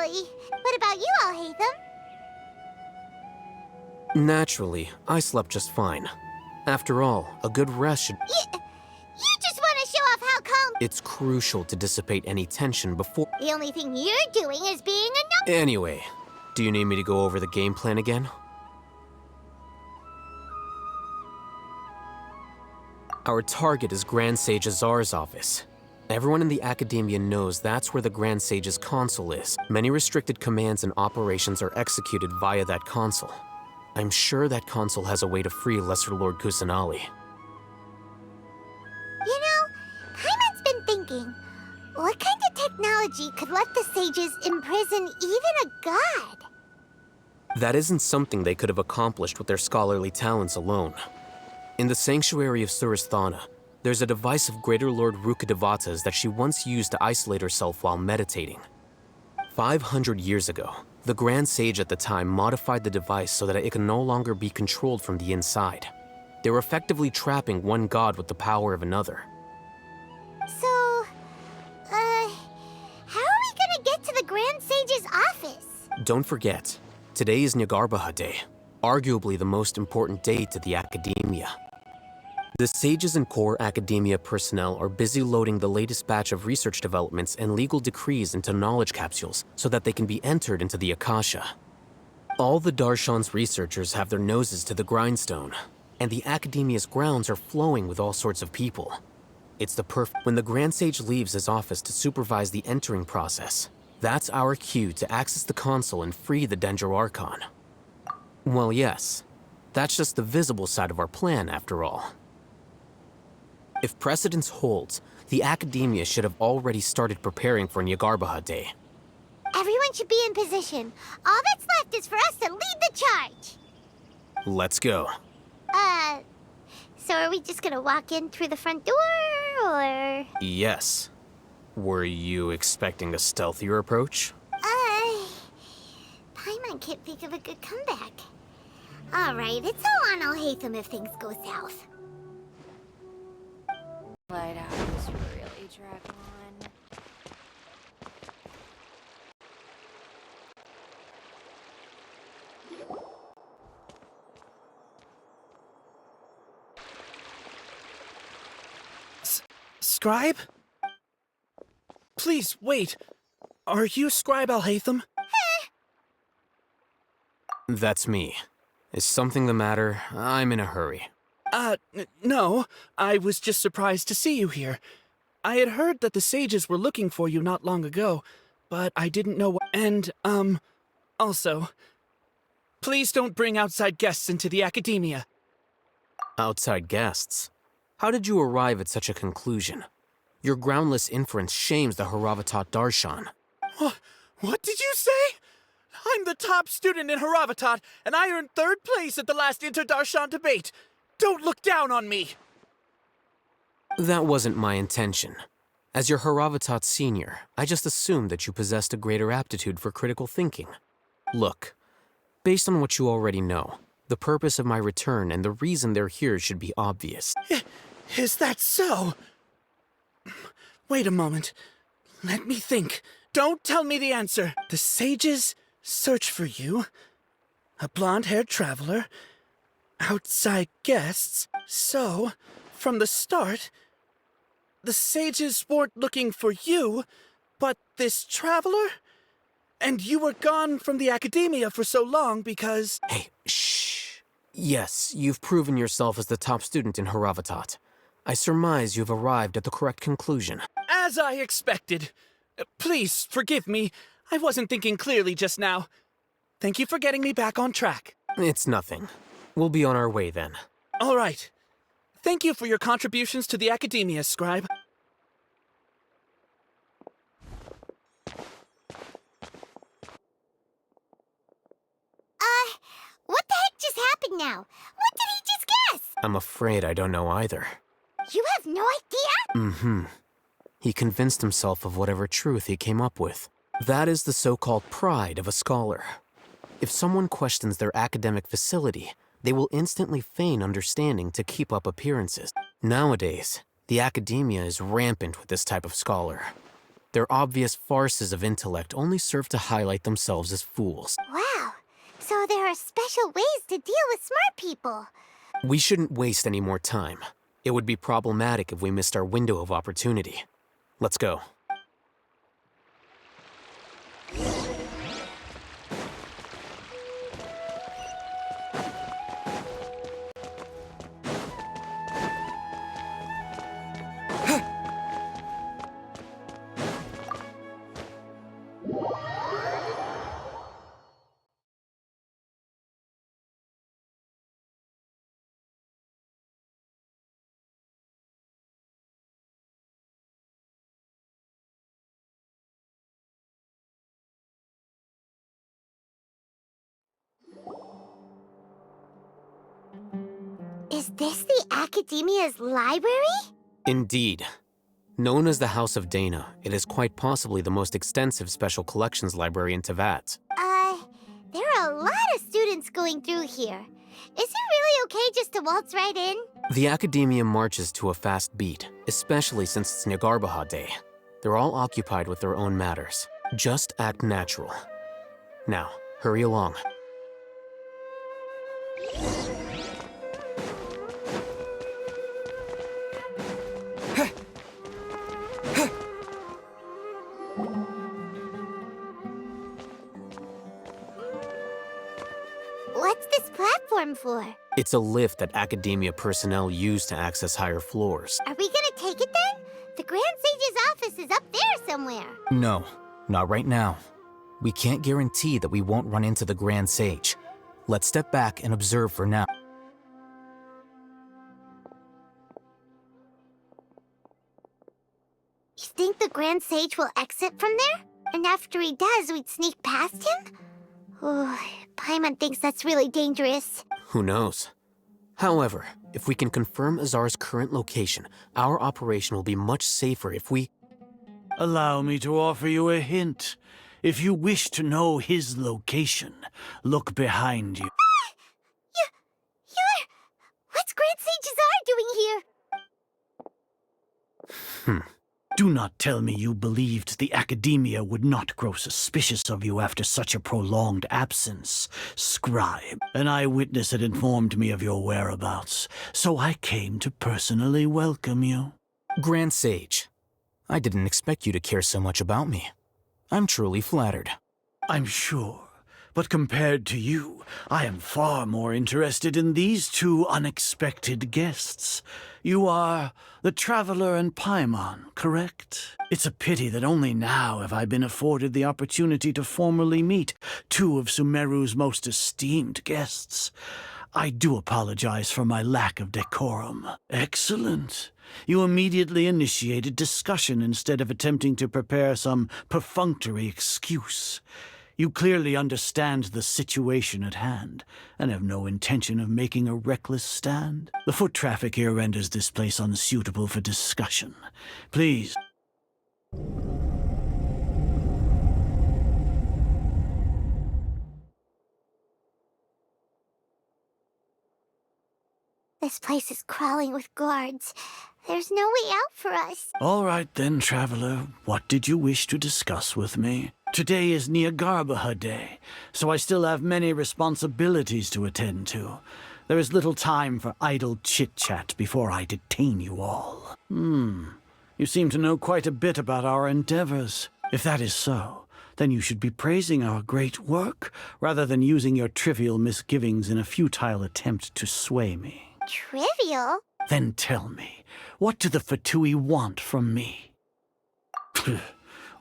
actually. What about you, Alhaitham? Naturally, I slept just fine. After all, a good rest should... You just want to show off how calm... It's crucial to dissipate any tension before... The only thing you're doing is being a Anyway, do you need me to go over the game plan again? Our target is Grand Sage Azar's office. Everyone in the Academia knows that's where the Grand Sage's console is. Many restricted commands and operations are executed via that console. I'm sure that console has a way to free Lesser Lord Kusanali. You know, Paimon's been thinking, what kind of technology could let the sages imprison even a god? That isn't something they could have accomplished with their scholarly talents alone. In the Sanctuary of Surasthana, there's a device of Greater Lord Rukkhadevata's that she once used to isolate herself while meditating. 500 years ago, the Grand Sage at the time modified the device so that it can no longer be controlled from the inside. They were effectively trapping one god with the power of another. So, how are we gonna get to the Grand Sage's office? Don't forget, today is Nyargarbaha Day, arguably the most important day to the Academia. The sages and core Academia personnel are busy loading the latest batch of research developments and legal decrees into knowledge capsules so that they can be entered into the Akasha. All the Darshan's researchers have their noses to the grindstone, and the Academia's grounds are flowing with all sorts of people. It's the When the Grand Sage leaves his office to supervise the entering process, that's our cue to access the console and free the Dendro Archon. Well, yes, that's just the visible side of our plan, after all. If precedence holds, the Academia should have already started preparing for Nyargarbaha Day. Everyone should be in position. All that's left is for us to lead the charge. Let's go. So are we just gonna walk in through the front door, or...? Yes. Were you expecting a stealthier approach? Paimon can't think of a good comeback. Alright, it's all on Alhaitham if things go south. Lighthouse really drag on. Scribe? Please, wait. Are you Scribe Alhaitham? That's me. Is something the matter? I'm in a hurry. No. I was just surprised to see you here. I had heard that the sages were looking for you not long ago, but I didn't know what... And, also, please don't bring outside guests into the Academia. Outside guests? How did you arrive at such a conclusion? Your groundless inference shames the Haravatat Darshan. What did you say? I'm the top student in Haravatat, and I earned 3rd place at the last Inter-Darshan debate. Don't look down on me! That wasn't my intention. As your Haravatat senior, I just assumed that you possessed a greater aptitude for critical thinking. Look, based on what you already know, the purpose of my return and the reason they're here should be obvious. Is that so? Wait a moment. Let me think. Don't tell me the answer. The sages search for you. A blonde-haired traveler. Outside guests. So, from the start, the sages weren't looking for you, but this traveler? And you were gone from the Academia for so long because... Hey, shh. Yes, you've proven yourself as the top student in Haravatat. I surmise you've arrived at the correct conclusion. As I expected. Please, forgive me. I wasn't thinking clearly just now. Thank you for getting me back on track. It's nothing. We'll be on our way then. All right. Thank you for your contributions to the Academia, Scribe. What the heck just happened now? What did he just guess? I'm afraid I don't know either. You have no idea? Mm-hmm. He convinced himself of whatever truth he came up with. That is the so-called pride of a scholar. If someone questions their academic facility, they will instantly feign understanding to keep up appearances. Nowadays, the Academia is rampant with this type of scholar. Their obvious farces of intellect only serve to highlight themselves as fools. Wow. So there are special ways to deal with smart people. We shouldn't waste any more time. It would be problematic if we missed our window of opportunity. Let's go. Is this the Academia's library? Indeed. Known as the House of Dana, it is quite possibly the most extensive special collections library in Teyvat. There are a lot of students going through here. Is it really okay just to waltz right in? The Academia marches to a fast beat, especially since it's Nyargarbaha Day. They're all occupied with their own matters. Just act natural. Now, hurry along. What's this platform for? It's a lift that Academia personnel use to access higher floors. Are we gonna take it then? The Grand Sage's office is up there somewhere. No, not right now. We can't guarantee that we won't run into the Grand Sage. Let's step back and observe for now. You think the Grand Sage will exit from there? And after he does, we'd sneak past him? Oh, Paimon thinks that's really dangerous. Who knows? However, if we can confirm Azar's current location, our operation will be much safer if we... Allow me to offer you a hint. If you wish to know his location, look behind you. What's Grand Sage Azar doing here? Do not tell me you believed the Academia would not grow suspicious of you after such a prolonged absence, scribe. An eyewitness had informed me of your whereabouts, so I came to personally welcome you. Grand Sage, I didn't expect you to care so much about me. I'm truly flattered. I'm sure, but compared to you, I am far more interested in these two unexpected guests. You are the Traveler and Paimon, correct? It's a pity that only now have I been afforded the opportunity to formally meet two of Sumeru's most esteemed guests. I do apologize for my lack of decorum. Excellent. You immediately initiated discussion instead of attempting to prepare some perfunctory excuse. You clearly understand the situation at hand, and have no intention of making a reckless stand. The foot traffic here renders this place unsuitable for discussion. Please. This place is crawling with guards. There's no way out for us. All right then, Traveler. What did you wish to discuss with me? Today is Nyargarbaha Day, so I still have many responsibilities to attend to. There is little time for idle chit-chat before I detain you all. You seem to know quite a bit about our endeavors. If that is so, then you should be praising our great work, rather than using your trivial misgivings in a futile attempt to sway me. Trivial? Then tell me, what do the Fatui want from me?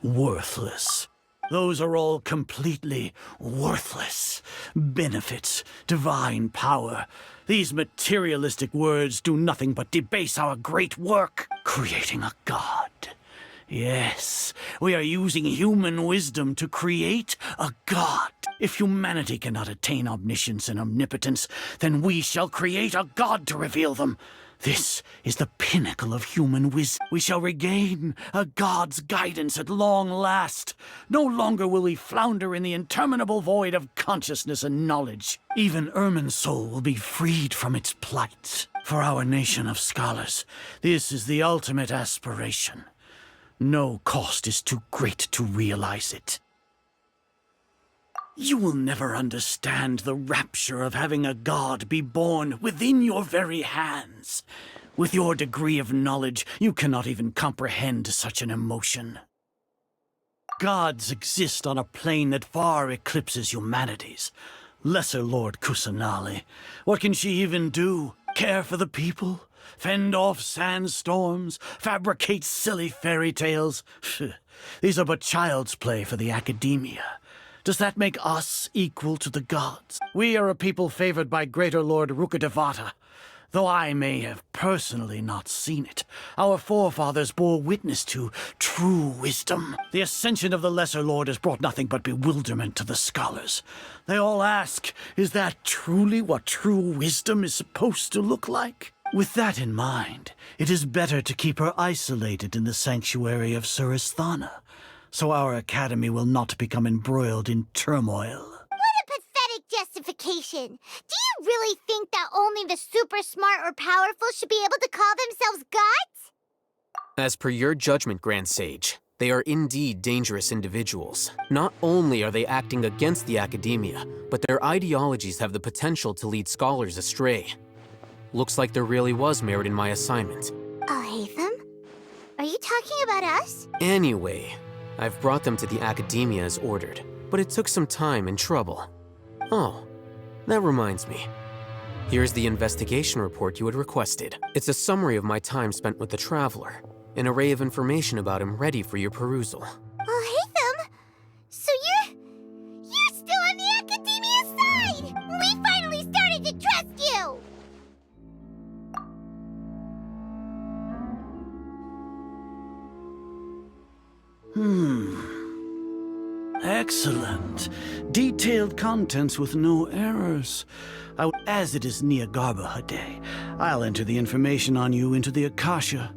Worthless. Those are all completely worthless. Benefits, divine power. These materialistic words do nothing but debase our great work, creating a god. Yes, we are using human wisdom to create a god. If humanity cannot attain omniscience and omnipotence, then we shall create a god to reveal them. This is the pinnacle of human wisdom. We shall regain a god's guidance at long last. No longer will we flounder in the interminable void of consciousness and knowledge. Even Ermin's soul will be freed from its plight. For our nation of scholars, this is the ultimate aspiration. No cost is too great to realize it. You will never understand the rapture of having a god be born within your very hands. With your degree of knowledge, you cannot even comprehend such an emotion. Gods exist on a plane that far eclipses humanity's. Lesser Lord Kusanali, what can she even do? Care for the people? Fend off sandstorms? Fabricate silly fairy tales? These are but child's play for the academia. Does that make us equal to the gods? We are a people favored by Greater Lord Rukadevata. Though I may have personally not seen it, our forefathers bore witness to true wisdom. The ascension of the Lesser Lord has brought nothing but bewilderment to the scholars. They all ask, is that truly what true wisdom is supposed to look like? With that in mind, it is better to keep her isolated in the sanctuary of Suristhana, so our academy will not become embroiled in turmoil. Pathetic justification. Do you really think that only the super smart or powerful should be able to call themselves gods? As per your judgment, Grand Sage, they are indeed dangerous individuals. Not only are they acting against the academia, but their ideologies have the potential to lead scholars astray. Looks like there really was merit in my assignment. Hatham? Are you talking about us? Anyway, I've brought them to the academia as ordered, but it took some time and trouble. Oh, that reminds me. Here's the investigation report you had requested. It's a summary of my time spent with the Traveler, an array of information about him ready for your perusal. Hatham? So you're still on the academia side! We finally started to trust you! Excellent. Detailed contents with no errors. As it is Niagarbaha Day, I'll enter the information on you into the Akasha.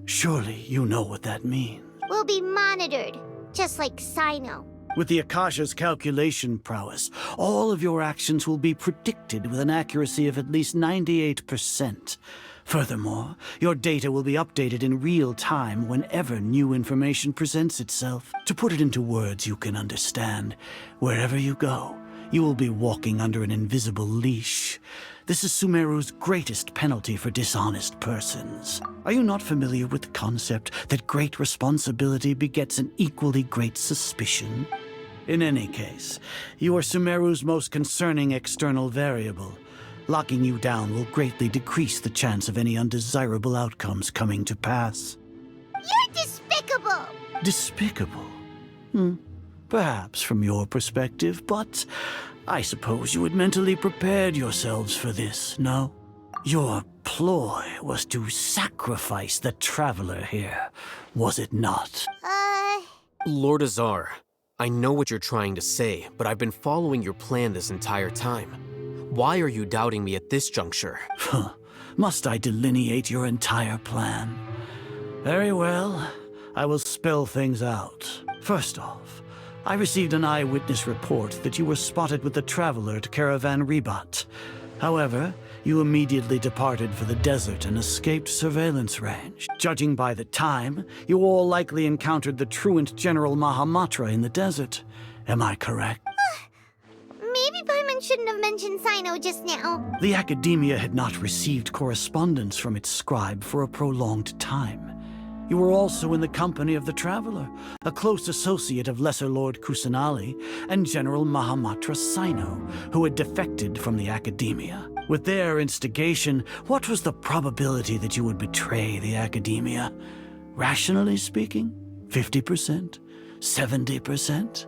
Surely you know what that means. We'll be monitored, just like Sino. With the Akasha's calculation prowess, all of your actions will be predicted with an accuracy of at least 98%. Furthermore, your data will be updated in real time whenever new information presents itself. To put it into words you can understand, wherever you go, you will be walking under an invisible leash. This is Sumeru's greatest penalty for dishonest persons. Are you not familiar with the concept that great responsibility begets an equally great suspicion? In any case, you are Sumeru's most concerning external variable. Locking you down will greatly decrease the chance of any undesirable outcomes coming to pass. You're despicable! Despicable? Perhaps from your perspective, but I suppose you had mentally prepared yourselves for this, no? Your ploy was to sacrifice the Traveler here, was it not? Lord Azar, I know what you're trying to say, but I've been following your plan this entire time. Why are you doubting me at this juncture? Must I delineate your entire plan? Very well. I will spell things out. First off, I received an eyewitness report that you were spotted with the Traveler to Caravan Ribat. However, you immediately departed for the desert and escaped surveillance range. Judging by the time, you all likely encountered the truant General Mahamatra in the desert. Am I correct? Maybe Paimon shouldn't have mentioned Sino just now. The Academia had not received correspondence from its scribe for a prolonged time. You were also in the company of the Traveler, a close associate of Lesser Lord Kusanali and General Mahamatra Sino, who had defected from the Academia. With their instigation, what was the probability that you would betray the Academia? Rationally speaking, 50%? 70%?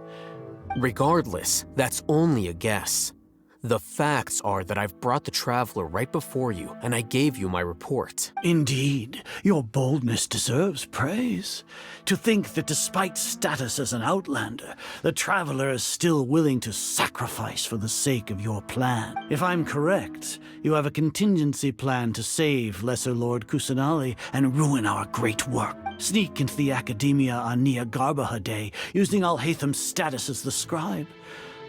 Regardless, that's only a guess. The facts are that I've brought the Traveler right before you, and I gave you my report. Indeed, your boldness deserves praise. To think that despite status as an outlander, the Traveler is still willing to sacrifice for the sake of your plan. If I'm correct, you have a contingency plan to save Lesser Lord Kusanali and ruin our great work. Sneak into the Academia on Niagarbaha Day, using Alhatham's status as the scribe.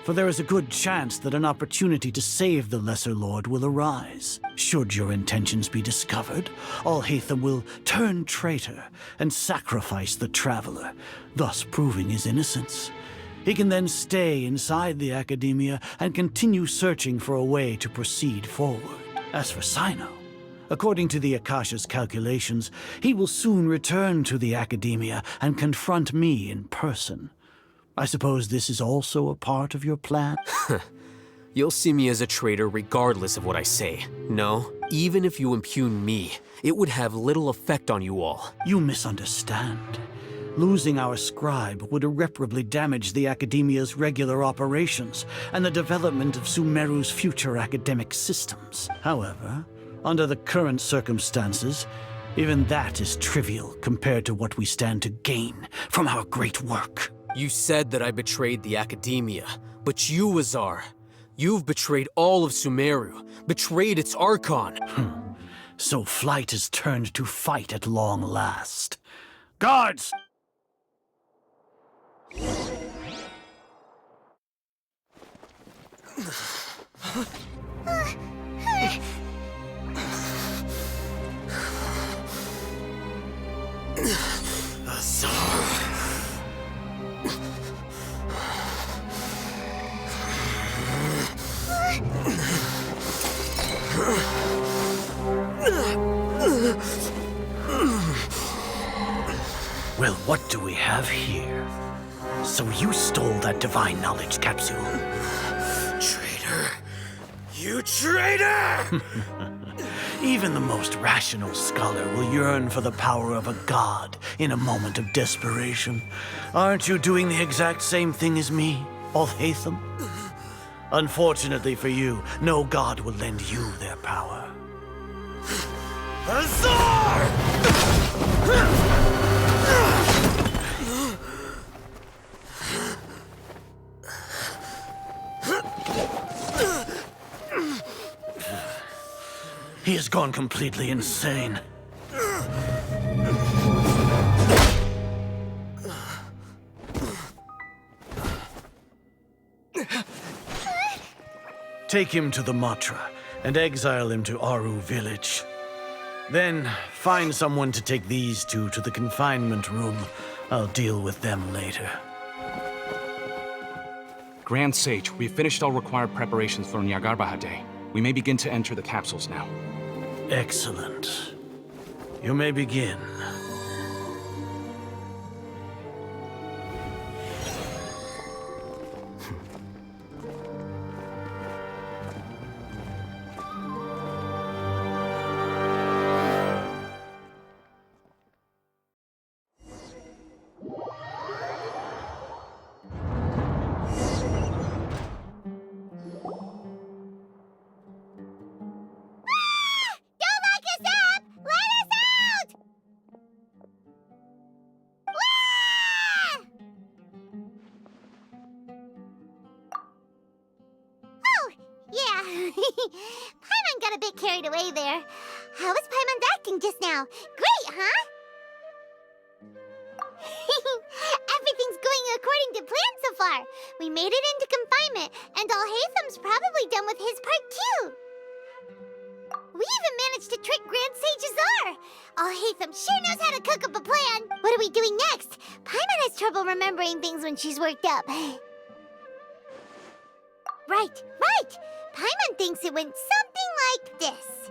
for there is a good chance that an opportunity to save the Lesser Lord will arise. Should your intentions be discovered, Alhaitham will turn traitor and sacrifice the Traveler, thus proving his innocence. He can then stay inside the Academia and continue searching for a way to proceed forward. As for Sino, according to the Akasha's calculations, he will soon return to the Academia and confront me in person. I suppose this is also a part of your plan? You'll see me as a traitor regardless of what I say. No, even if you impugn me, it would have little effect on you all. You misunderstand. Losing our scribe would irreparably damage the Academia's regular operations and the development of Sumeru's future academic systems. However, under the current circumstances, even that is trivial compared to what we stand to gain from our great work. You said that I betrayed the Academia, but you, Azar, you've betrayed all of Sumeru, betrayed its Archon. So flight has turned to fight at long last. Guards! Well, what do we have here? So you stole that divine knowledge capsule? Traitor! You traitor! Even the most rational scholar will yearn for the power of a god in a moment of desperation. Aren't you doing the exact same thing as me, Alhaitham? Unfortunately for you, no god will lend you their power. Azar! He has gone completely insane. Take him to the Matra and exile him to Aru village. Then find someone to take these two to the confinement room. I'll deal with them later. Grand Sage, we've finished all required preparations for Nyargarbaha Day. We may begin to enter the capsules now. Excellent. You may begin. Paimon got a bit carried away there. How was Paimon acting just now? Great, huh? Everything's going according to plan so far. We made it into confinement, and Alhaitham's probably done with his part too. We even managed to trick Grand Sage Azar. Alhaitham sure knows how to cook up a plan. What are we doing next? Paimon has trouble remembering things when she's worked up. Right. Paimon thinks it went something like this.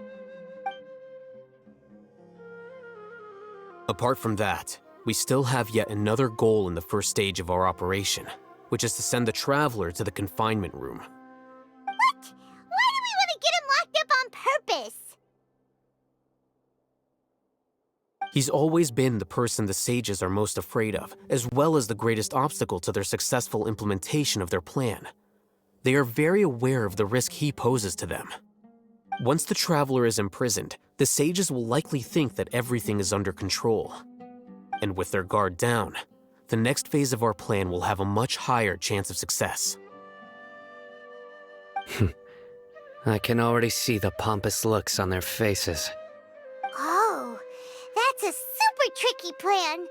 Apart from that, we still have yet another goal in the first stage of our operation, which is to send the Traveler to the confinement room. What? Why do we want to get him locked up on purpose? He's always been the person the sages are most afraid of, as well as the greatest obstacle to their successful implementation of their plan. They are very aware of the risk he poses to them. Once the Traveler is imprisoned, the sages will likely think that everything is under control. And with their guard down, the next phase of our plan will have a much higher chance of success. I can already see the pompous looks on their faces. Oh, that's a super tricky plan.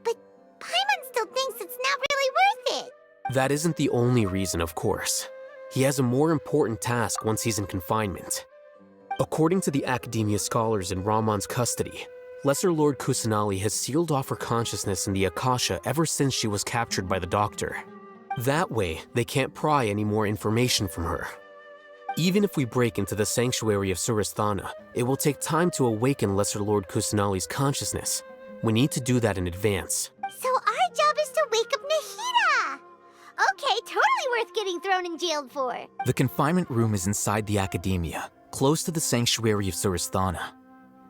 But Paimon still thinks it's not really worth it. That isn't the only reason, of course. He has a more important task once he's in confinement. According to the Academia scholars in Ramon's custody, Lesser Lord Kusanali has sealed off her consciousness in the Akasha ever since she was captured by the Doctor. That way, they can't pry any more information from her. Even if we break into the sanctuary of Suristhana, it will take time to awaken Lesser Lord Kusanali's consciousness. We need to do that in advance. So our job is to wake up Nahida! Okay, totally worth getting thrown in jail for. The confinement room is inside the Academia, close to the sanctuary of Suristhana.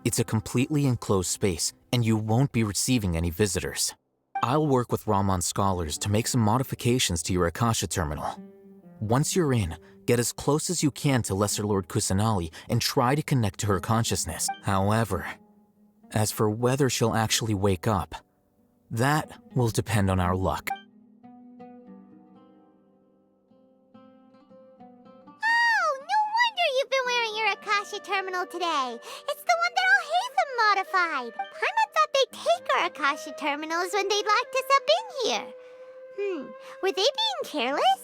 It's a completely enclosed space, and you won't be receiving any visitors. I'll work with Ramon's scholars to make some modifications to your Akasha terminal. Once you're in, get as close as you can to Lesser Lord Kusanali and try to connect to her consciousness. However, as for whether she'll actually wake up, that will depend on our luck. Oh, no wonder you've been wearing your Akasha terminal today. It's the one that Alhaitham modified. Paimon thought they'd take our Akasha terminals when they'd locked us up in here. Were they being careless?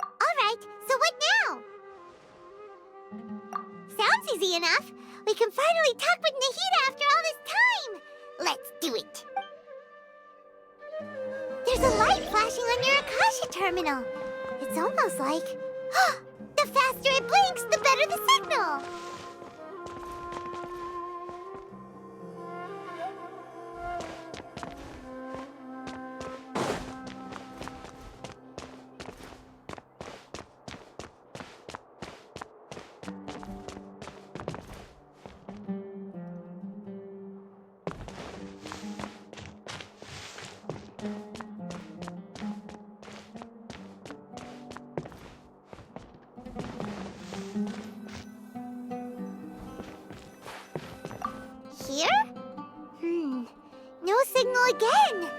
Alright, so what now? Sounds easy enough. We can finally talk with Nahida after all this time. Let's do it. There's a light flashing on your Akasha terminal. It's almost like... the faster it blinks, the better the signal. Here? No signal again.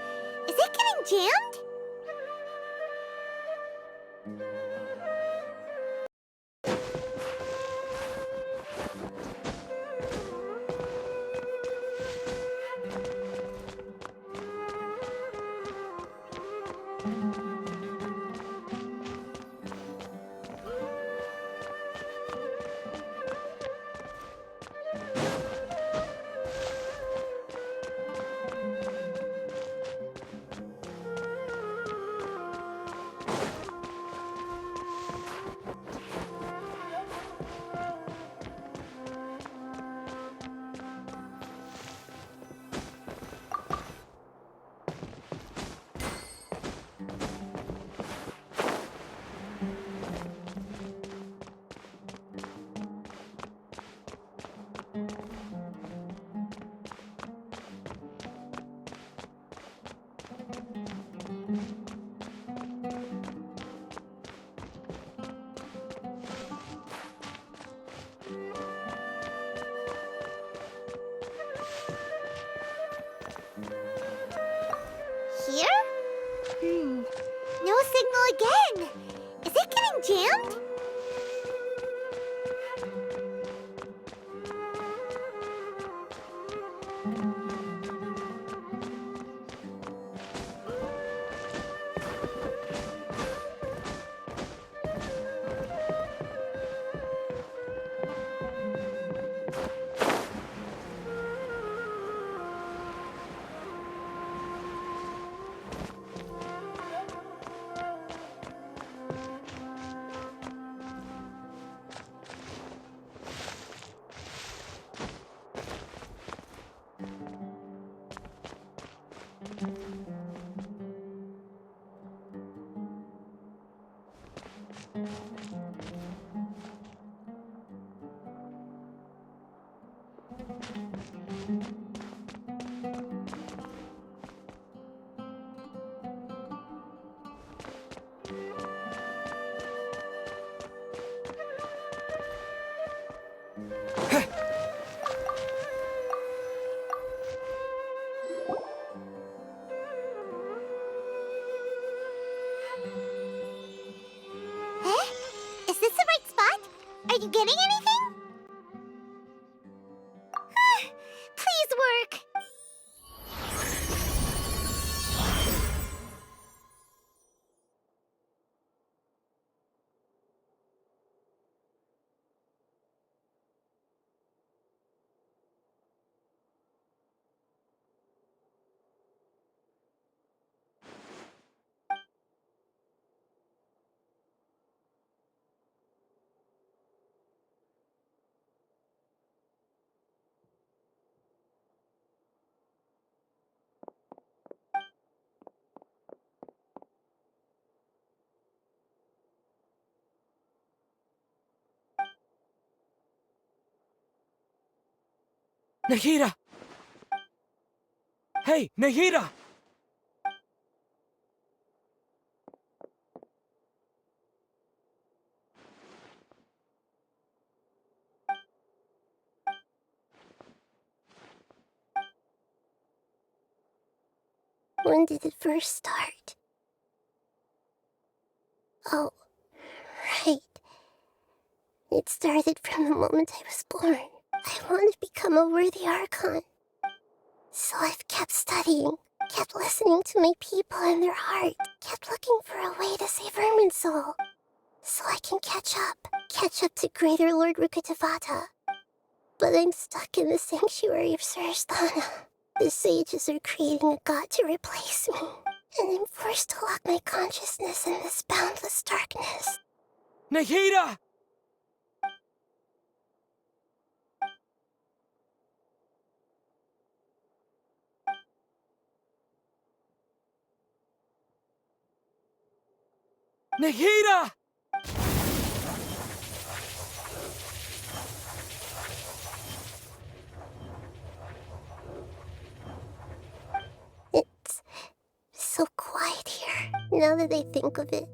Is it getting jammed? Here? No signal again. Is it getting jammed? Nahida! Hey, Nahida! When did it first start? Oh, right. It started from the moment I was born. I want to become a worthy Archon. So I've kept studying, kept listening to my people and their heart, kept looking for a way to save Irminsul. So I can catch up to Greater Lord Rukkhadevata. But I'm stuck in the sanctuary of Surasthana. The sages are creating a god to replace me, and I'm forced to lock my consciousness in this boundless darkness. Nahida! Nahida! It's so quiet here. Now that I think of it,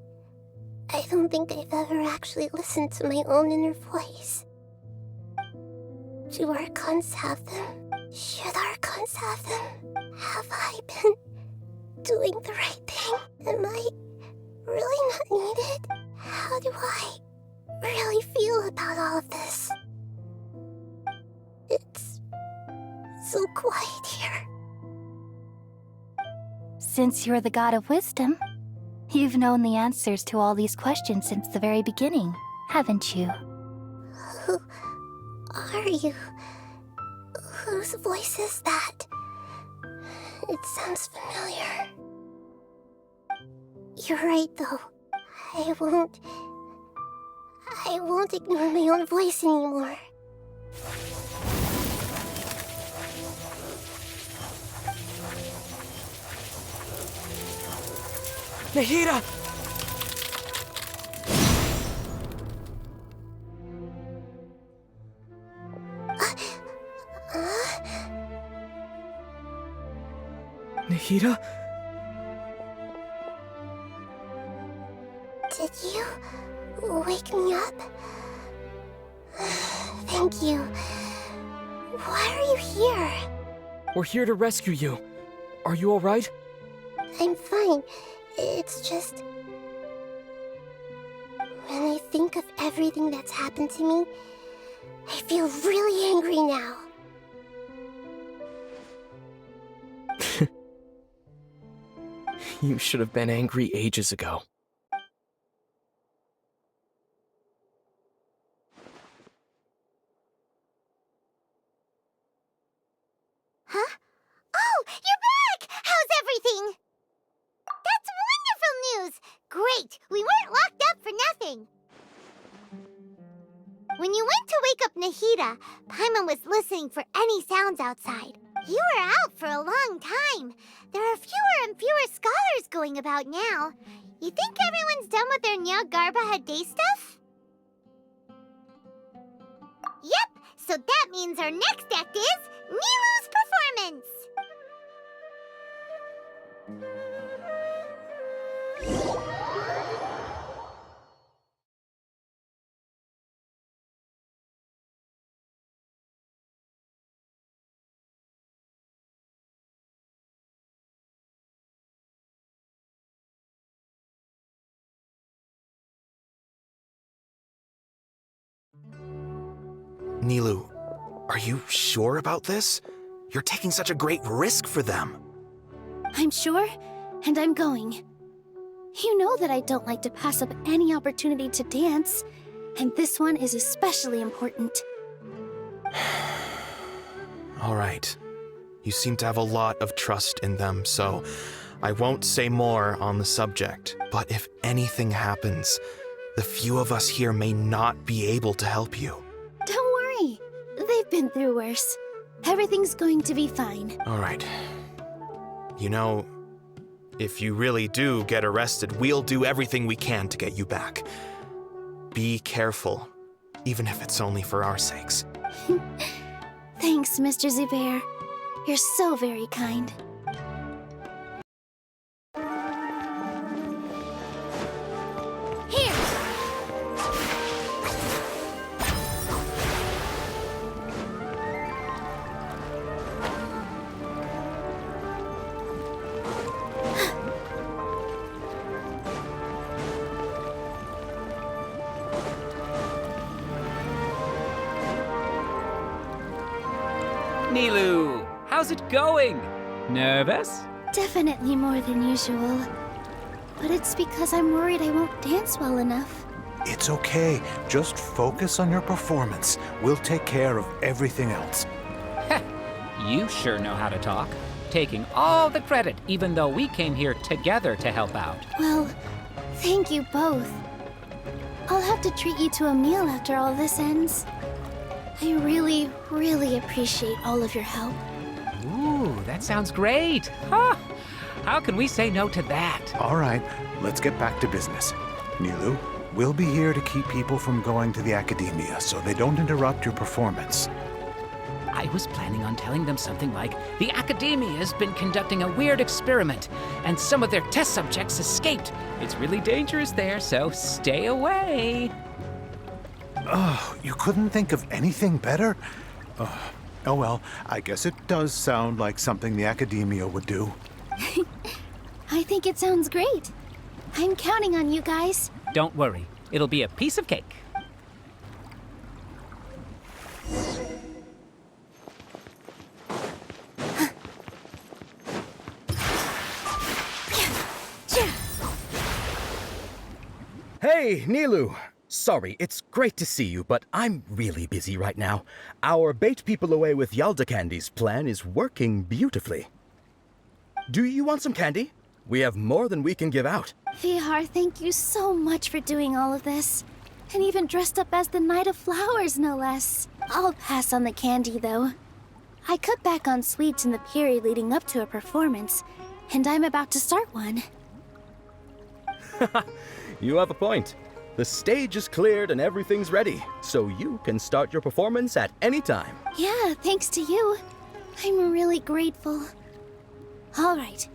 I don't think I've ever actually listened to my own inner voice. Do Archons have them? Should Archons have them? Have I been doing the right thing? Am I really not needed? How do I really feel about all of this? It's so quiet here. Since you're the god of wisdom, you've known the answers to all these questions since the very beginning, haven't you? Who are you? Whose voice is that? It sounds familiar. You're right, though. I won't ignore my own voice anymore. Nahida! Nahida? Did you wake me up? Thank you. Why are you here? We're here to rescue you. Are you alright? I'm fine. It's just... when I think of everything that's happened to me, I feel really angry now. You should have been angry ages ago. Huh? Oh, you're back! How's everything? That's wonderful news! Great! We weren't locked up for nothing! When you went to wake up Nahida, Paimon was listening for any sounds outside. You were out for a long time. There are fewer and fewer scholars going about now. You think everyone's done with their Nyagarbha Day stuff? Yep, so that means our next act is Nilu's performance! Nilu, are you sure about this? You're taking such a great risk for them. I'm sure, and I'm going. You know that I don't like to pass up any opportunity to dance, and this one is especially important. All right. You seem to have a lot of trust in them, so I won't say more on the subject. But if anything happens, the few of us here may not be able to help you. Don't worry. They've been through worse. Everything's going to be fine. All right. You know, if you really do get arrested, we'll do everything we can to get you back. Be careful, even if it's only for our sakes. Thanks, Mr. Zubair. You're so very kind. Here! Nilu, how's it going? Nervous? Definitely more than usual. But it's because I'm worried I won't dance well enough. It's okay. Just focus on your performance. We'll take care of everything else. Heh, you sure know how to talk. Taking all the credit, even though we came here together to help out. Well, thank you both. I'll have to treat you to a meal after all this ends. I really, really appreciate all of your help. Ooh, that sounds great. Huh. How can we say no to that? All right, let's get back to business. Nilu, we'll be here to keep people from going to the academia so they don't interrupt your performance. I was planning on telling them something like, the academia has been conducting a weird experiment, and some of their test subjects escaped. It's really dangerous there, so stay away. Oh, you couldn't think of anything better? Oh well, I guess it does sound like something the academia would do. I think it sounds great. I'm counting on you guys. Don't worry, it'll be a piece of cake. Hey, Nilu! Sorry, it's great to see you, but I'm really busy right now. Our Bait People Away with Yalda Candies plan is working beautifully. Do you want some candy? We have more than we can give out. Vihar, thank you so much for doing all of this. And even dressed up as the Knight of Flowers, no less. I'll pass on the candy, though. I cut back on sweets in the period leading up to a performance, and I'm about to start one. You have a point. The stage is cleared and everything's ready, so you can start your performance at any time. Yeah, thanks to you. I'm really grateful. All right,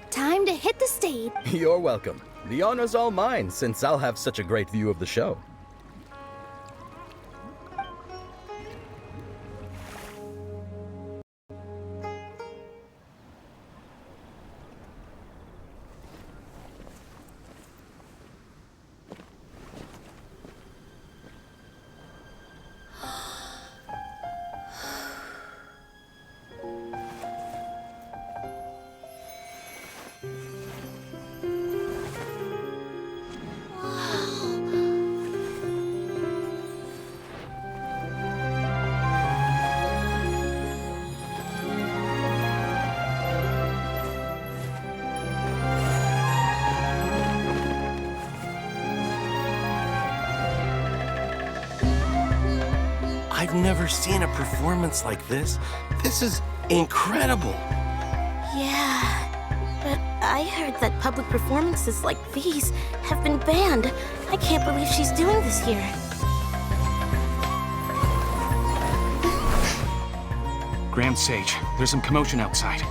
time to hit the stage. You're welcome. The honor's all mine, since I'll have such a great view of the show. I've never seen a performance like this. This is incredible. Yeah, but I heard that public performances like these have been banned. I can't believe she's doing this here. Grand Sage, there's some commotion outside.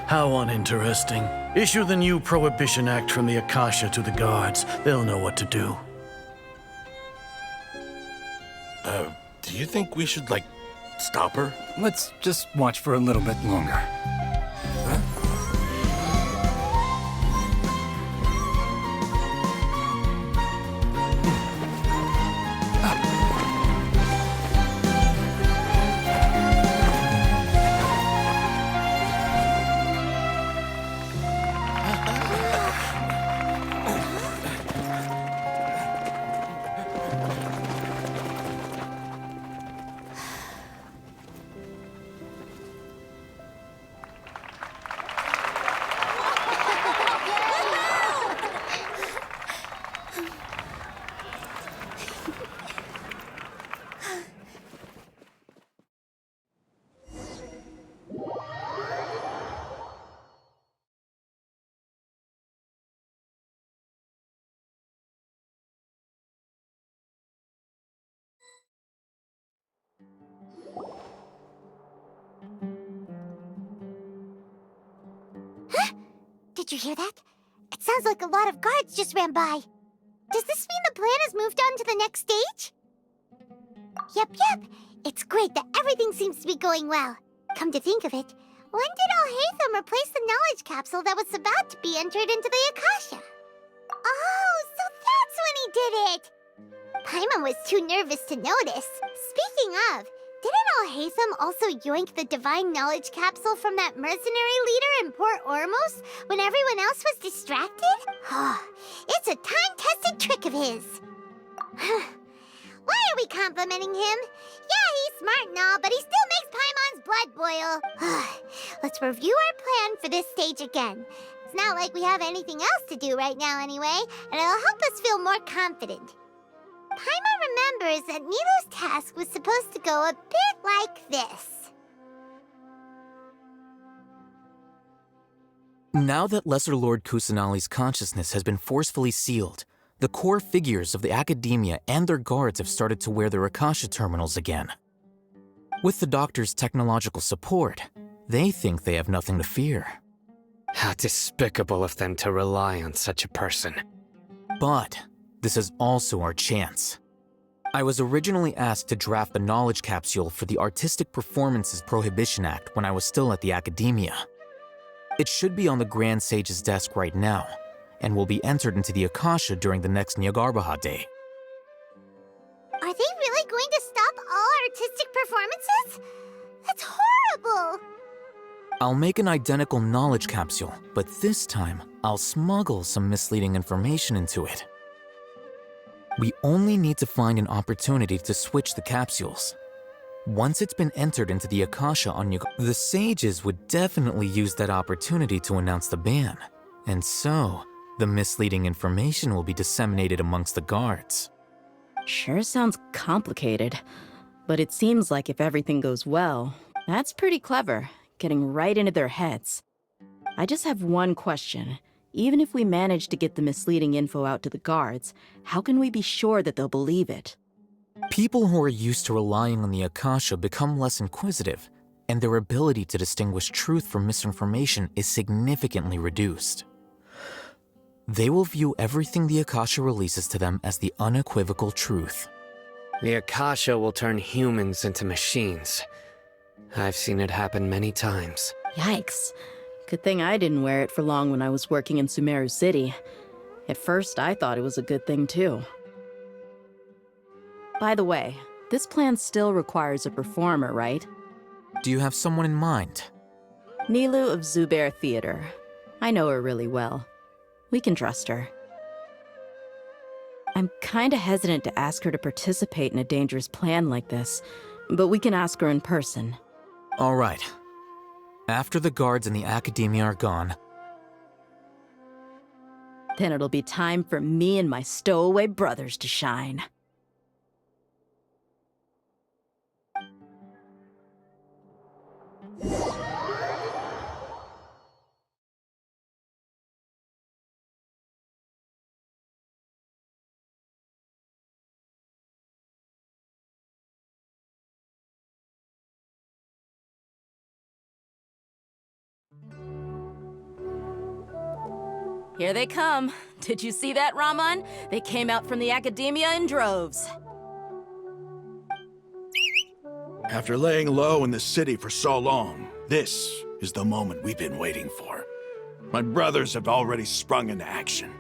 How uninteresting. Issue the new Prohibition Act from the Akasha to the guards. They'll know what to do. Do you think we should, stop her? Let's just watch for a little bit longer. Did you hear that? It sounds like a lot of guards just ran by. Does this mean the plan has moved on to the next stage? Yep. It's great that everything seems to be going well. Come to think of it, when did Alhaitham replace the knowledge capsule that was about to be entered into the Akasha? Oh, so that's when he did it! Paimon was too nervous to notice. Speaking of, didn't Alhaitham also yoink the divine knowledge capsule from that mercenary leader in Port Ormos when everyone else was distracted? It's a time-tested trick of his. Why are we complimenting him? Yeah, he's smart and all, but he still makes Paimon's blood boil. Let's review our plan for this stage again. It's not like we have anything else to do right now anyway, and it'll help us feel more confident. Paimon remembers that Nilu's task was supposed to go a bit like this. Now that Lesser Lord Kusanali's consciousness has been forcefully sealed, the core figures of the Academia and their guards have started to wear their Akasha terminals again. With the Doctor's technological support, they think they have nothing to fear. How despicable of them to rely on such a person. But this is also our chance. I was originally asked to draft the knowledge capsule for the Artistic Performances Prohibition Act when I was still at the Academia. It should be on the Grand Sage's desk right now, and will be entered into the Akasha during the next Nyargarbaha Day. Are they really going to stop all artistic performances? That's horrible! I'll make an identical knowledge capsule, but this time, I'll smuggle some misleading information into it. We only need to find an opportunity to switch the capsules. Once it's been entered into the Akasha on the sages would definitely use that opportunity to announce the ban, and so the misleading information will be disseminated amongst the guards. Sure sounds complicated, but it seems like if everything goes well, that's pretty clever, getting right into their heads. I just have one question. Even if we manage to get the misleading info out to the guards, how can we be sure that they'll believe it? People who are used to relying on the Akasha become less inquisitive, and their ability to distinguish truth from misinformation is significantly reduced. They will view everything the Akasha releases to them as the unequivocal truth. The Akasha will turn humans into machines. I've seen it happen many times. Yikes. Good thing I didn't wear it for long when I was working in Sumeru City. At first, I thought it was a good thing too. By the way, this plan still requires a performer, right? Do you have someone in mind? Nilu of Zubair Theater. I know her really well. We can trust her. I'm kinda hesitant to ask her to participate in a dangerous plan like this, but we can ask her in person. All right. After the guards and the Academia are gone, then it'll be time for me and my stowaway brothers to shine. Here they come. Did you see that, Raman? They came out from the Academia in droves. After laying low in the city for so long, this is the moment we've been waiting for. My brothers have already sprung into action.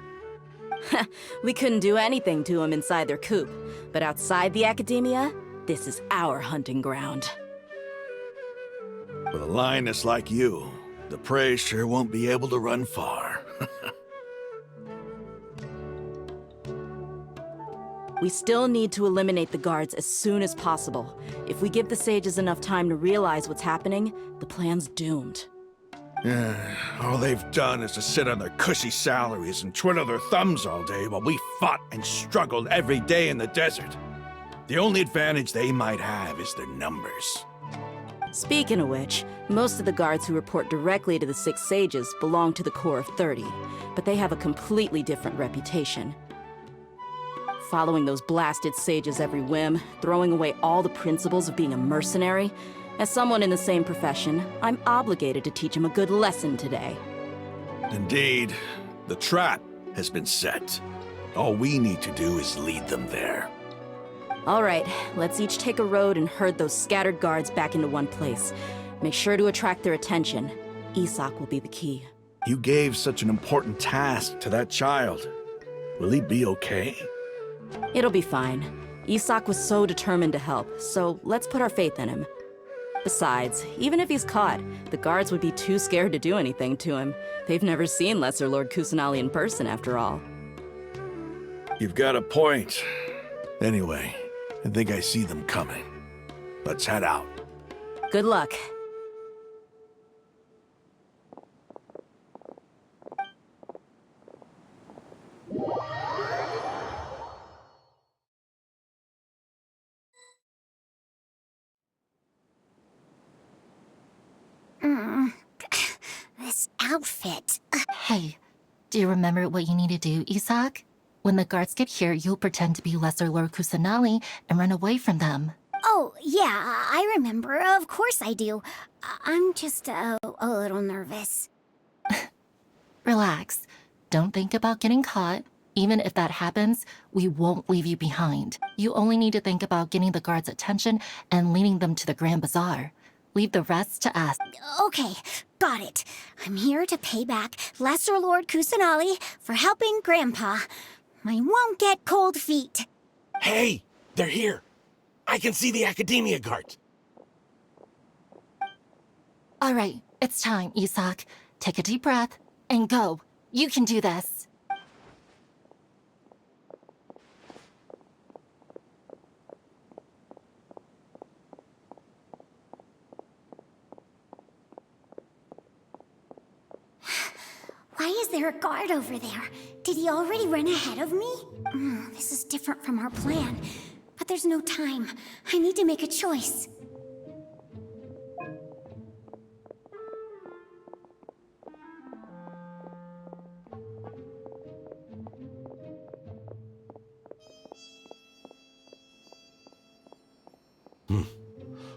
We couldn't do anything to them inside their coop, but outside the Academia, this is our hunting ground. With a lioness like you, the prey sure won't be able to run far. We still need to eliminate the guards as soon as possible. If we give the sages enough time to realize what's happening, the plan's doomed. All they've done is to sit on their cushy salaries and twiddle their thumbs all day while we fought and struggled every day in the desert. The only advantage they might have is their numbers. Speaking of which, most of the guards who report directly to the 6 sages belong to the core of 30, but they have a completely different reputation. Following those blasted sages every whim, throwing away all the principles of being a mercenary. As someone in the same profession, I'm obligated to teach them a good lesson today. Indeed, the trap has been set. All we need to do is lead them there. All right, let's each take a road and herd those scattered guards back into one place. Make sure to attract their attention. Isak will be the key. You gave such an important task to that child. Will he be okay? It'll be fine. Isak was so determined to help, so let's put our faith in him. Besides, even if he's caught, the guards would be too scared to do anything to him. They've never seen Lesser Lord Kusanali in person, after all. You've got a point. Anyway, I think I see them coming. Let's head out. Good luck. This outfit. Hey, do you remember what you need to do, Isak? When the guards get here, you'll pretend to be Lesser Lord Kusanali and run away from them. Oh, yeah, I remember. Of course I do. I'm just a little nervous. Relax. Don't think about getting caught. Even if that happens, we won't leave you behind. You only need to think about getting the guards' attention and leading them to the Grand Bazaar. Leave the rest to us. Okay, got it. I'm here to pay back Lesser Lord Kusanali for helping Grandpa. I won't get cold feet. Hey, they're here. I can see the Academia guards. All right, it's time, Isak. Take a deep breath and go. You can do this. Why is there a guard over there? Did he already run ahead of me? This is different from our plan. But there's no time. I need to make a choice.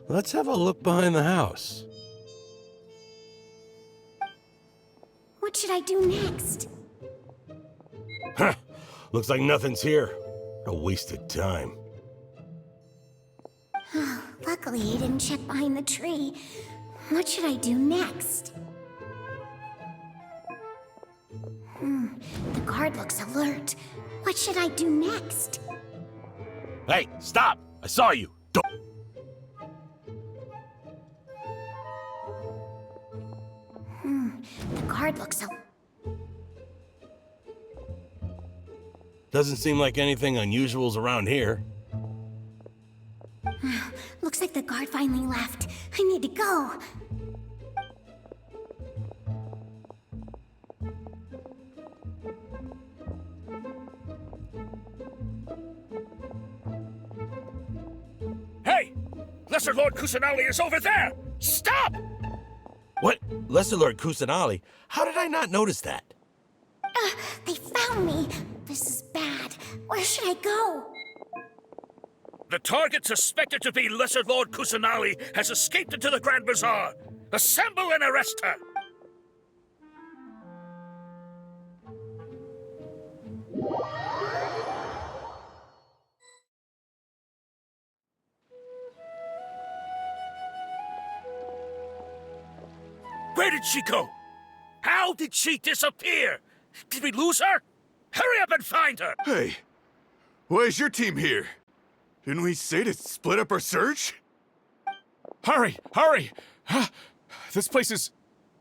Let's have a look behind the house. What should I do next? Huh. Looks like nothing's here. A wasted time. Luckily, he didn't check behind the tree. What should I do next? The guard looks alert. What should I do next? Hey, stop! I saw you! Don't... The guard looks alert. Doesn't seem like anything unusual's around here. Looks like the guard finally left. I need to go. Hey! Lesser Lord Kusanali is over there! Stop! What? Lesser Lord Kusanali? How did I not notice that? They found me. This is bad. Where should I go? The target suspected to be Lesser Lord Kusanali has escaped into the Grand Bazaar. Assemble and arrest her! Where did she go? How did she disappear? Did we lose her? Hurry up and find her! Hey, why is your team here? Didn't we say to split up our search? Hurry! Hurry! This place is...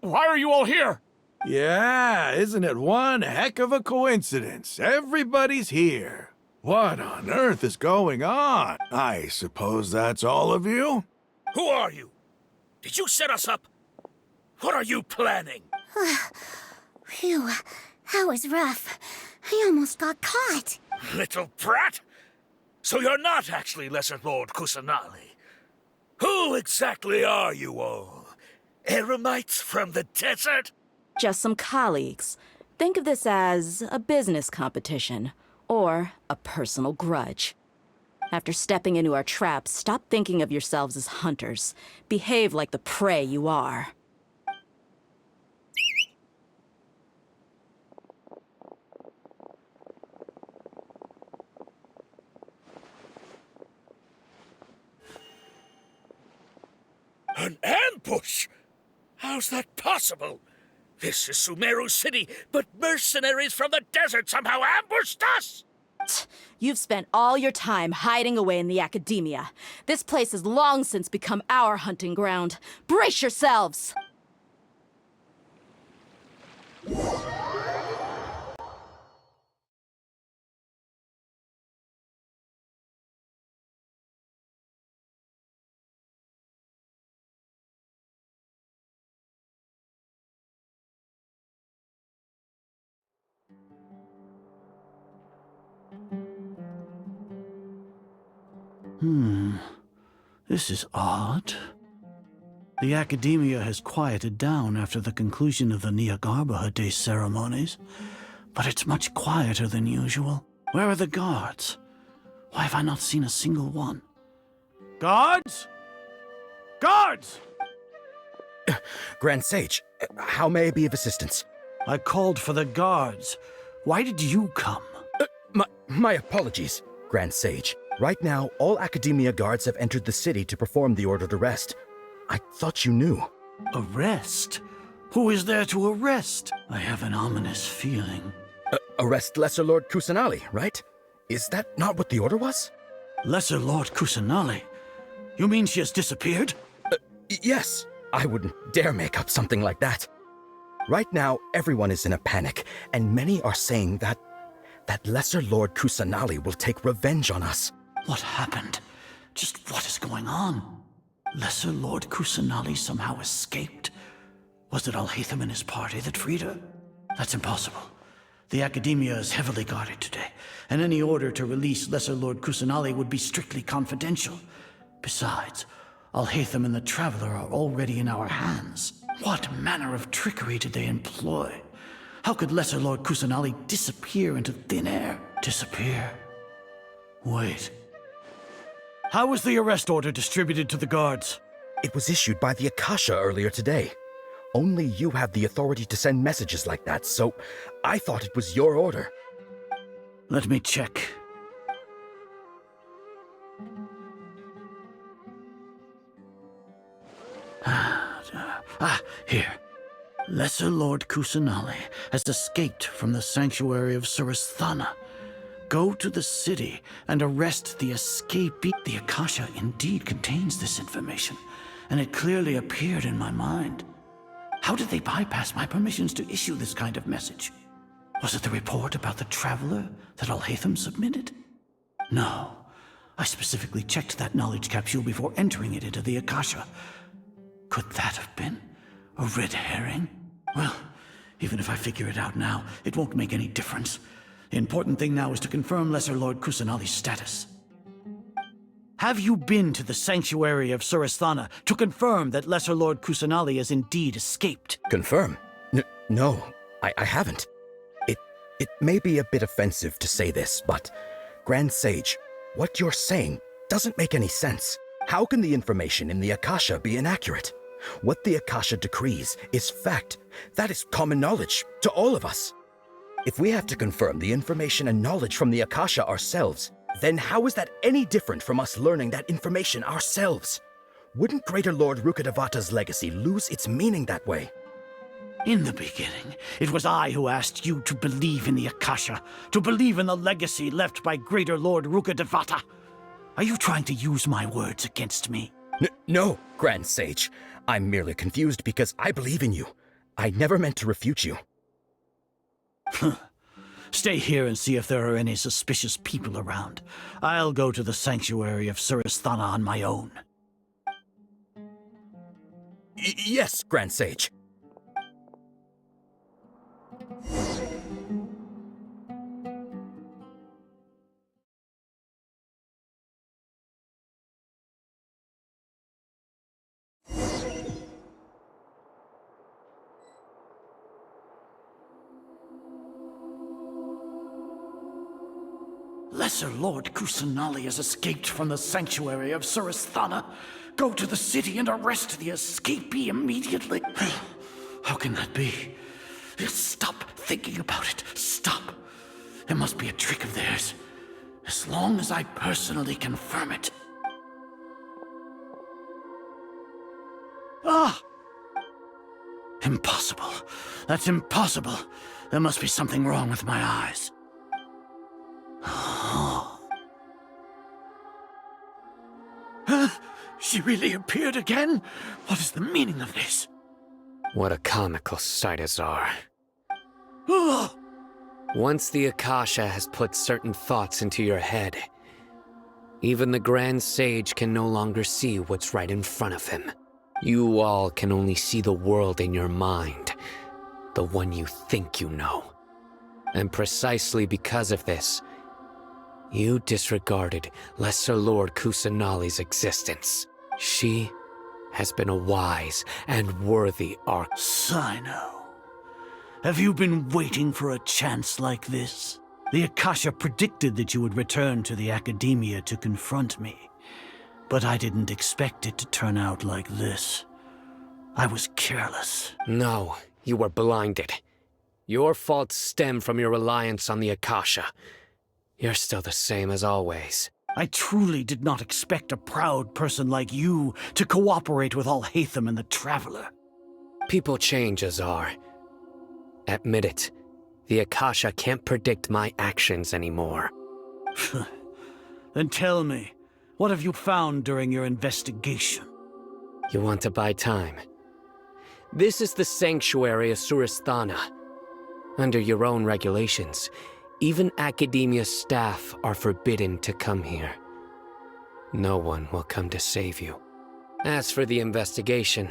Why are you all here? Yeah, isn't it one heck of a coincidence? Everybody's here. What on earth is going on? I suppose that's all of you? Who are you? Did you set us up? What are you planning? Phew, that was rough. I almost got caught. Little brat! So you're not actually Lesser Lord Kusanali. Who exactly are you all? Eremites from the desert? Just some colleagues. Think of this as a business competition, or a personal grudge. After stepping into our trap, stop thinking of yourselves as hunters. Behave like the prey you are. An ambush? How's that possible? This is Sumeru City, but mercenaries from the desert somehow ambushed us! You've spent all your time hiding away in the academia. This place has long since become our hunting ground. Brace yourselves! This is odd. The academia has quieted down after the conclusion of the Nyagarbha Day ceremonies, but it's much quieter than usual. Where are the guards? Why have I not seen a single one? Guards? Guards! Grand Sage, how may I be of assistance? I called for the guards. Why did you come? My apologies, Grand Sage. Right now, all Academia guards have entered the city to perform the ordered arrest. I thought you knew. Arrest? Who is there to arrest? I have an ominous feeling. Arrest Lesser Lord Kusanali, right? Is that not what the order was? Lesser Lord Kusanali? You mean she has disappeared? Yes. I wouldn't dare make up something like that. Right now, everyone is in a panic, and many are saying that Lesser Lord Kusanali will take revenge on us. What happened? Just what is going on? Lesser Lord Kusanali somehow escaped? Was it Alhaitham and his party that freed her? That's impossible. The Academia is heavily guarded today, and any order to release Lesser Lord Kusanali would be strictly confidential. Besides, Alhaitham and the Traveler are already in our hands. What manner of trickery did they employ? How could Lesser Lord Kusanali disappear into thin air? Disappear? Wait. How was the arrest order distributed to the guards? It was issued by the Akasha earlier today. Only you have the authority to send messages like that, so I thought it was your order. Let me check. Here. Lesser Lord Kusanali has escaped from the sanctuary of Sumeru. Go to the city and arrest the escapee. The Akasha indeed contains this information, and it clearly appeared in my mind. How did they bypass my permissions to issue this kind of message? Was it the report about the Traveler that Alhaitham submitted? No. I specifically checked that knowledge capsule before entering it into the Akasha. Could that have been a red herring? Well, even if I figure it out now, it won't make any difference. The important thing now is to confirm Lesser Lord Kusanali's status. Have you been to the sanctuary of Sumeru to confirm that Lesser Lord Kusanali has indeed escaped? Confirm? No, I haven't. It may be a bit offensive to say this, but Grand Sage, what you're saying doesn't make any sense. How can the information in the Akasha be inaccurate? What the Akasha decrees is fact. That is common knowledge to all of us. If we have to confirm the information and knowledge from the Akasha ourselves, then how is that any different from us learning that information ourselves? Wouldn't Greater Lord Rukkhadevata's legacy lose its meaning that way? In the beginning, it was I who asked you to believe in the Akasha, to believe in the legacy left by Greater Lord Rukkhadevata. Are you trying to use my words against me? No, Grand Sage. I'm merely confused because I believe in you. I never meant to refute you. Stay here and see if there are any suspicious people around. I'll go to the sanctuary of Sumeru on my own. Yes, Grand Sage. Lesser Lord Kusanali has escaped from the sanctuary of Sumeru. Go to the city and arrest the escapee immediately. How can that be? Stop thinking about it. Stop. It must be a trick of theirs. As long as I personally confirm it. Ah! Impossible. That's impossible. There must be something wrong with my eyes. Huh? She really appeared again? What is the meaning of this? What a comical sight, Azar. Ah! Once the Akasha has put certain thoughts into your head, even the Grand Sage can no longer see what's right in front of him. You all can only see the world in your mind, the one you think you know. And precisely because of this, you disregarded Lesser Lord Kusanali's existence. She has been a wise and worthy Archon. Sino, have you been waiting for a chance like this? The Akasha predicted that you would return to the Academia to confront me, but I didn't expect it to turn out like this. I was careless. No, you were blinded. Your faults stem from your reliance on the Akasha. You're still the same as always. I truly did not expect a proud person like you to cooperate with Alhaitham and the Traveler. People change, Azar. Admit it. The Akasha can't predict my actions anymore. Then tell me, what have you found during your investigation? You want to buy time? This is the sanctuary of Suristhana. Under your own regulations, even Academia staff are forbidden to come here. No one will come to save you. As for the investigation,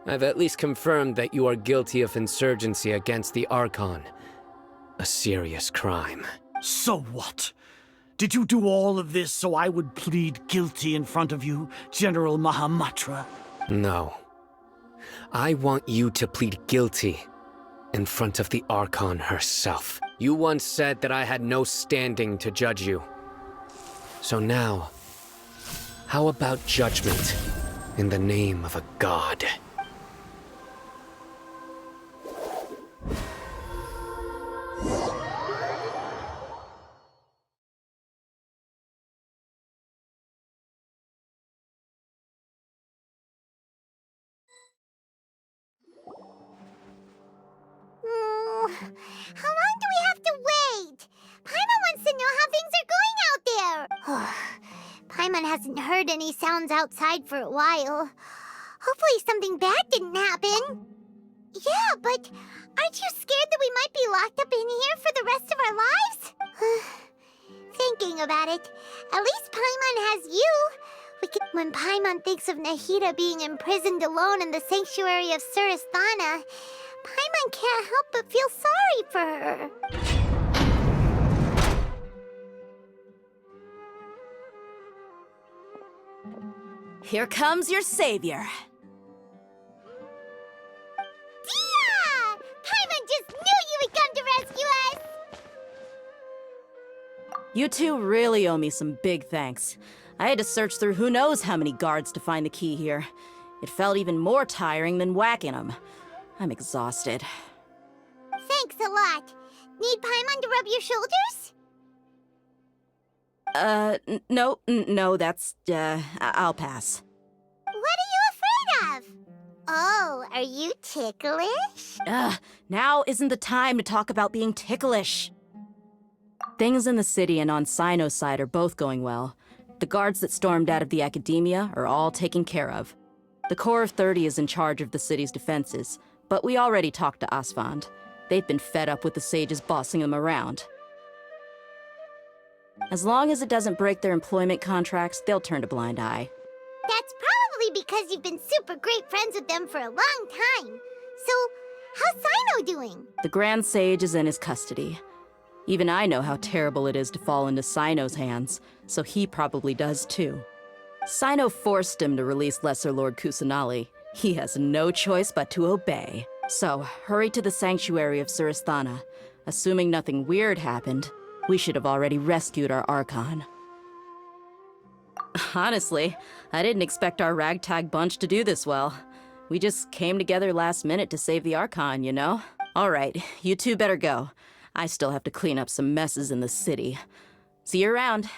I've at least confirmed that you are guilty of insurgency against the Archon. A serious crime. So what? Did you do all of this so I would plead guilty in front of you, General Mahamatra? No. I want you to plead guilty in front of the Archon herself. You once said that I had no standing to judge you. So now, how about judgment in the name of a god? How long do we have to wait? Paimon wants to know how things are going out there. Paimon hasn't heard any sounds outside for a while. Hopefully something bad didn't happen. Yeah, but aren't you scared that we might be locked up in here for the rest of our lives? Thinking about it, at least Paimon has you. When Paimon thinks of Nahida being imprisoned alone in the sanctuary of Suristhana, Paimon can't help but feel sorry for her. Here comes your savior. Dia! Paimon just knew you would come to rescue us! You two really owe me some big thanks. I had to search through who knows how many guards to find the key here. It felt even more tiring than whacking them. I'm exhausted. Thanks a lot. Need Paimon to rub your shoulders? No, that's, I'll pass. What are you afraid of? Oh, are you ticklish? Now isn't the time to talk about being ticklish. Things in the city and on Sino's side are both going well. The guards that stormed out of the Academia are all taken care of. The Corps of 30 is in charge of the city's defenses, but we already talked to Asfand. They've been fed up with the sages bossing them around. As long as it doesn't break their employment contracts, they'll turn a blind eye. That's probably because you've been super great friends with them for a long time. So, how's Sino doing? The Grand Sage is in his custody. Even I know how terrible it is to fall into Sino's hands, so he probably does too. Sino forced him to release Lesser Lord Kusanali. He has no choice but to obey. So, hurry to the sanctuary of Suristhana. Assuming nothing weird happened, we should have already rescued our Archon. Honestly, I didn't expect our ragtag bunch to do this well. We just came together last minute to save the Archon, you know? Alright, you two better go. I still have to clean up some messes in the city. See you around.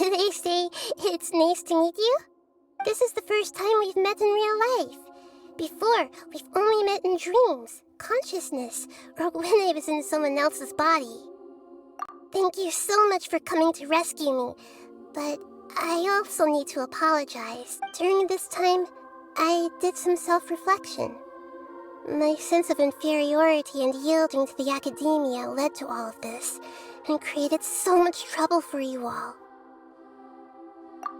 They say it's nice to meet you. This is the first time we've met in real life. Before, we've only met in dreams, consciousness, or when I was in someone else's body. Thank you so much for coming to rescue me, but I also need to apologize. During this time, I did some self-reflection. My sense of inferiority and yielding to the academia led to all of this, and created so much trouble for you all.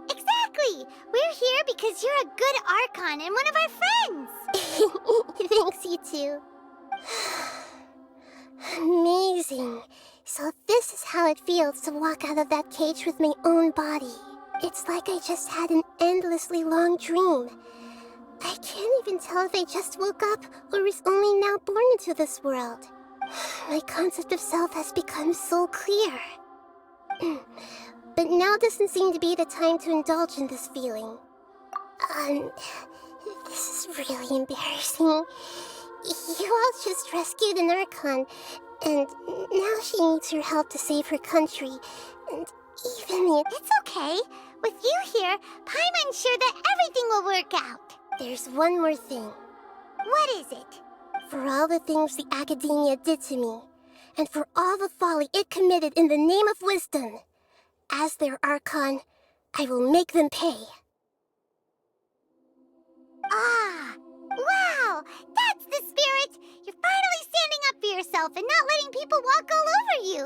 Exactly! We're here because you're a good Archon and one of our friends! Thanks, you two. Amazing. So this is how it feels to walk out of that cage with my own body. It's like I just had an endlessly long dream. I can't even tell if I just woke up or was only now born into this world. My concept of self has become so clear. But now doesn't seem to be the time to indulge in this feeling. This is really embarrassing. You all just rescued an Archon, and now she needs your help to save her country, and even It's okay. With you here, Paimon's sure that everything will work out. There's one more thing. What is it? For all the things the academia did to me, and for all the folly it committed in the name of wisdom, as their Archon, I will make them pay. Ah! Wow! That's the spirit! You're finally standing up for yourself and not letting people walk all over you!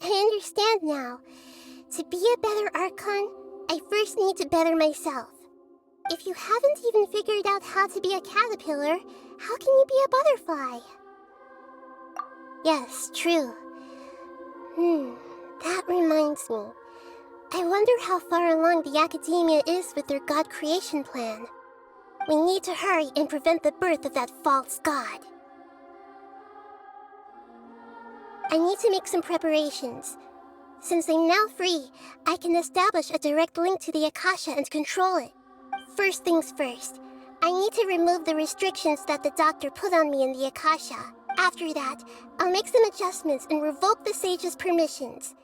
I understand now. To be a better Archon, I first need to better myself. If you haven't even figured out how to be a caterpillar, how can you be a butterfly? Yes, true. That reminds me. I wonder how far along the academia is with their god creation plan. We need to hurry and prevent the birth of that false god. I need to make some preparations. Since I'm now free, I can establish a direct link to the Akasha and control it. First things first, I need to remove the restrictions that the doctor put on me in the Akasha. After that, I'll make some adjustments and revoke the sage's permissions.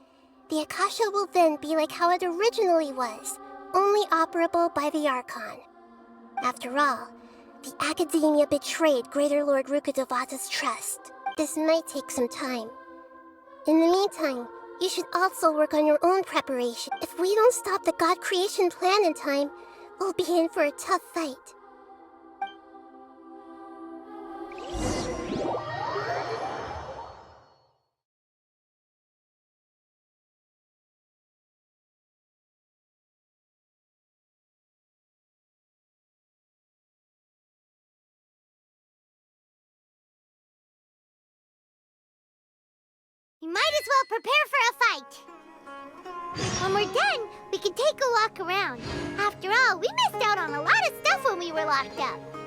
The Akasha will then be like how it originally was, only operable by the Archon. After all, the academia betrayed Greater Lord Rukkhadevata's trust. This might take some time. In the meantime, you should also work on your own preparation. If we don't stop the god creation plan in time, we'll be in for a tough fight. You might as well prepare for a fight. When we're done, we can take a walk around. After all, we missed out on a lot of stuff when we were locked up.